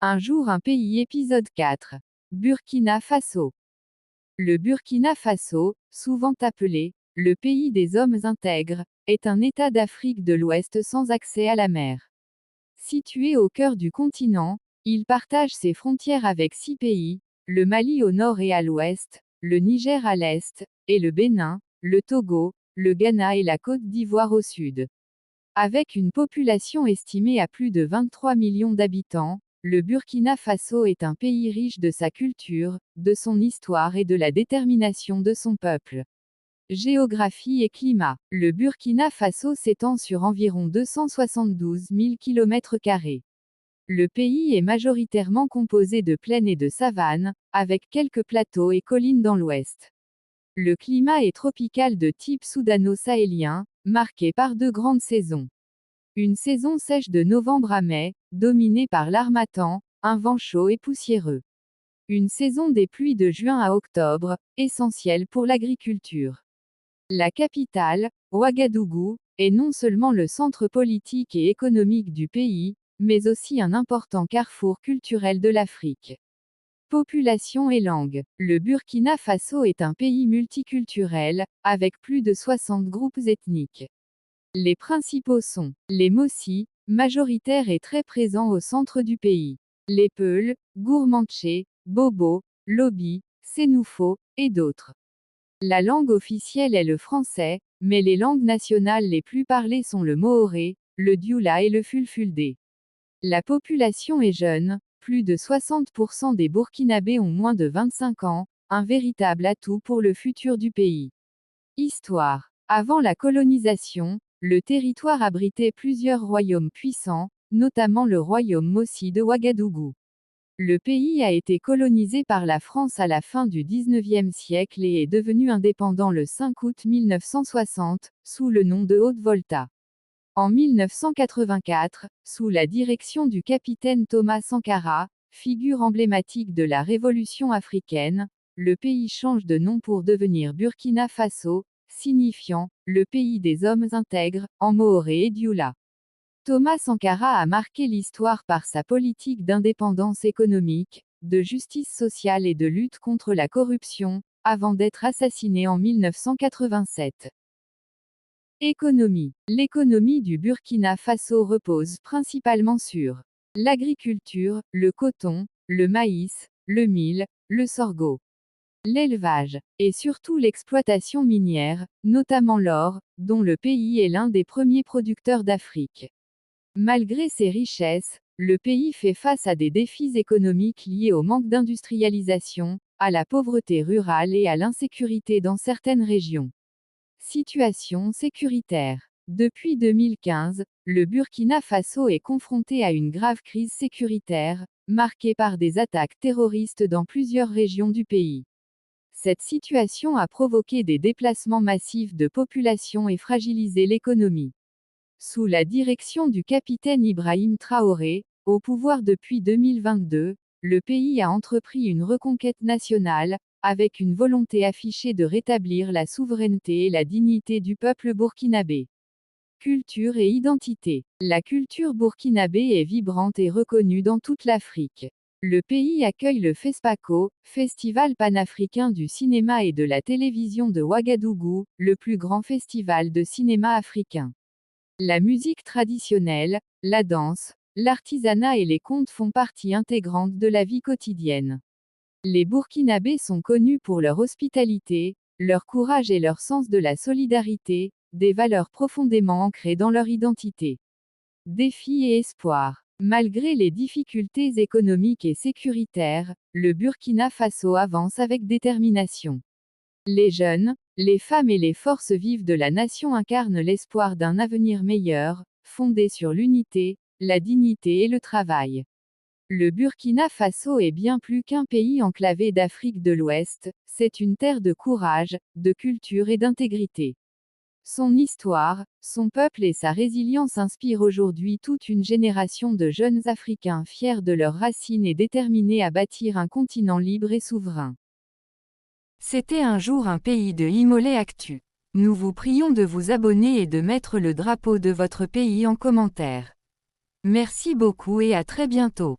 Un jour un pays épisode 4. Burkina Faso. Le Burkina Faso, souvent appelé « le pays des hommes intègres », est un État d'Afrique de l'Ouest sans accès à la mer. Situé au cœur du continent, il partage ses frontières avec 6 pays, le Mali au nord et à l'ouest, le Niger à l'est, et le Bénin, le Togo, le Ghana et la Côte d'Ivoire au sud. Avec une population estimée à plus de 23 millions d'habitants, le Burkina Faso est un pays riche de sa culture, de son histoire et de la détermination de son peuple. Géographie et climat. Le Burkina Faso s'étend sur environ 272 000 km². Le pays est majoritairement composé de plaines et de savanes, avec quelques plateaux et collines dans l'ouest. Le climat est tropical de type soudano-sahélien, marqué par 2 grandes saisons. Une saison sèche de novembre à mai, dominée par l'harmattan, un vent chaud et poussiéreux. Une saison des pluies de juin à octobre, essentielle pour l'agriculture. La capitale, Ouagadougou, est non seulement le centre politique et économique du pays, mais aussi un important carrefour culturel de l'Afrique. Population et langue. Le Burkina Faso est un pays multiculturel, avec plus de 60 groupes ethniques. Les principaux sont les Mossi, majoritaires et très présents au centre du pays, les Peuls, Gourmantché, Bobo, Lobi, Sénoufo, et d'autres. La langue officielle est le français, mais les langues nationales les plus parlées sont le Mooré, le Dioula et le Fulfulde. La population est jeune, plus de 60% des Burkinabés ont moins de 25 ans, un véritable atout pour le futur du pays. Histoire. Avant la colonisation, le territoire abritait plusieurs royaumes puissants, notamment le royaume Mossi de Ouagadougou. Le pays a été colonisé par la France à la fin du XIXe siècle et est devenu indépendant le 5 août 1960, sous le nom de Haute-Volta. En 1984, sous la direction du capitaine Thomas Sankara, figure emblématique de la révolution africaine, le pays change de nom pour devenir Burkina Faso, signifiant « le pays des hommes intègres » en Mooré et Dioula. Thomas Sankara a marqué l'histoire par sa politique d'indépendance économique, de justice sociale et de lutte contre la corruption, avant d'être assassiné en 1987. Économie. L'économie du Burkina Faso repose principalement sur l'agriculture, le coton, le maïs, le mil, le sorgho. L'élevage, et surtout l'exploitation minière, notamment l'or, dont le pays est l'un des premiers producteurs d'Afrique. Malgré ses richesses, le pays fait face à des défis économiques liés au manque d'industrialisation, à la pauvreté rurale et à l'insécurité dans certaines régions. Situation sécuritaire. Depuis 2015, le Burkina Faso est confronté à une grave crise sécuritaire, marquée par des attaques terroristes dans plusieurs régions du pays. Cette situation a provoqué des déplacements massifs de population et fragilisé l'économie. Sous la direction du capitaine Ibrahim Traoré, au pouvoir depuis 2022, le pays a entrepris une reconquête nationale, avec une volonté affichée de rétablir la souveraineté et la dignité du peuple burkinabé. Culture et identité. La culture burkinabé est vibrante et reconnue dans toute l'Afrique. Le pays accueille le FESPACO, Festival panafricain du cinéma et de la télévision de Ouagadougou, le plus grand festival de cinéma africain. La musique traditionnelle, la danse, l'artisanat et les contes font partie intégrante de la vie quotidienne. Les Burkinabés sont connus pour leur hospitalité, leur courage et leur sens de la solidarité, des valeurs profondément ancrées dans leur identité. Défis et espoirs. Malgré les difficultés économiques et sécuritaires, le Burkina Faso avance avec détermination. Les jeunes, les femmes et les forces vives de la nation incarnent l'espoir d'un avenir meilleur, fondé sur l'unité, la dignité et le travail. Le Burkina Faso est bien plus qu'un pays enclavé d'Afrique de l'Ouest, c'est une terre de courage, de culture et d'intégrité. Son histoire, son peuple et sa résilience inspirent aujourd'hui toute une génération de jeunes Africains fiers de leurs racines et déterminés à bâtir un continent libre et souverain. C'était un jour un pays de Imolé Actu. Nous vous prions de vous abonner et de mettre le drapeau de votre pays en commentaire. Merci beaucoup et à très bientôt.